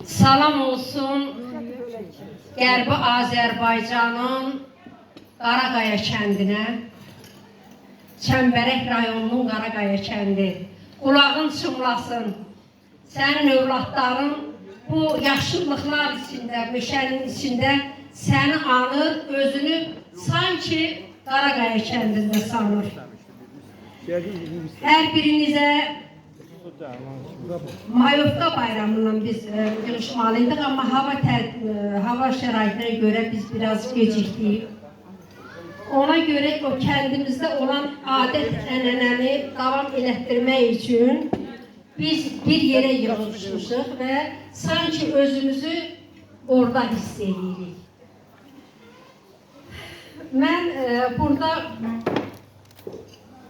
Salam olsun Qərbi Azərbaycanın Qaraqaya kəndinə, Çəmbərək rayonunun Qaraqaya kəndi. Qulağın çınlasın, sənin övladların bu yaşıllıqlar içində, meşənin içində səni anır, özünü sanki Qaraqaya kəndində sanır. Hər birinizə Mayovka bayramından biz yığışmalıydık, amma hava şəraitinə görə biz biraz gecikdik. Ona görə o kəndimizdə olan adət-ənənəni davam elətdirmək üçün biz bir yerə yığılmışıq və sanki özümüzü orada hiss edirik. Mən burada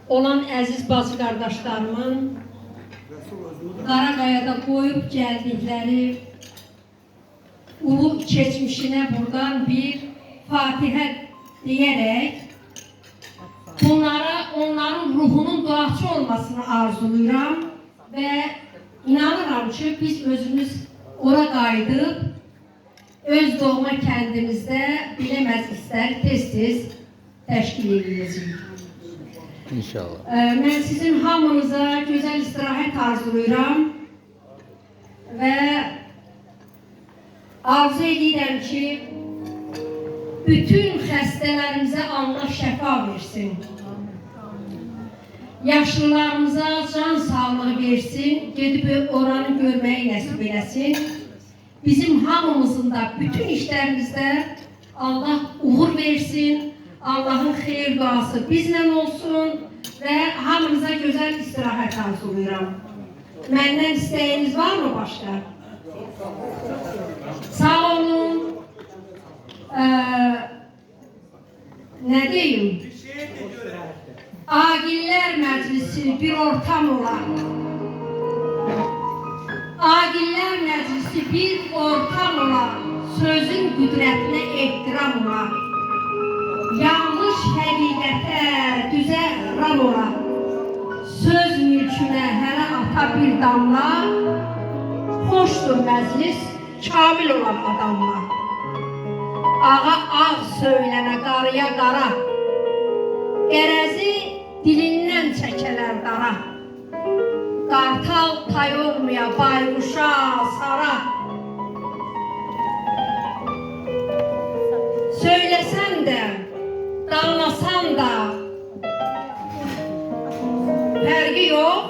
olan əziz bacı qardaşlarımın Qaraqayada qoyub gəldikləri ulu keçmişinə buradan bir Fatihə deyərək onların ruhunun duaçı olmasını arzulayıram və inanıram ki, biz özümüz ora qayıdıb öz doğma kəndimizdə bilə məclislər tez-tez təşkil ediləcəyik. İnşallah. Mən sizin hamınıza gözəl istirahət arzulayıram və arzu edirəm ki, bütün xəstələrimizə Allah şəfa versin. Yaşlılarımıza can sağlığı versin, gedib oranı görməyi nəsib eləsin. Bizim hamımızın da bütün işlərimizdə Allah uğur versin. Allah'ın xeyir duası bizlə olsun və hamınıza gözəl istirahət arzulayıram. Məndən istəyiniz var mı başqa? Sağ olun. Nə deyim? Agillər Məclisi bir ortam olar. Agillər Məclisi bir ortam olar. Sözün qüdrətinə ehtiram olar. Yanlış həqiqətə düzə ram olar. Söz mülkünə hərə ata bir damla. Xoşdur məclis, kamil olan adamla. Ağa ağ söylənə qarıya qara. Qərəzi dilindən çəkələr dara. Qartal tay olmaya bayruşa sara. Söyləsən də danlasan da fərqi yox.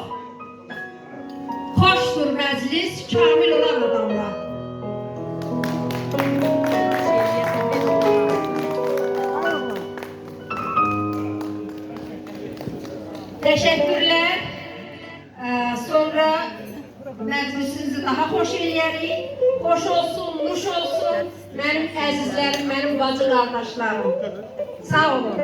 Xoşdur məclis, kamil olan adamlar. Təşəkkürlər. Sonra məclisimizi daha xoş eləyərik. Xoş olsun, nuş olsun. Mənim əzizlərim, mənim bacı qardaşlarım. Sağ olun.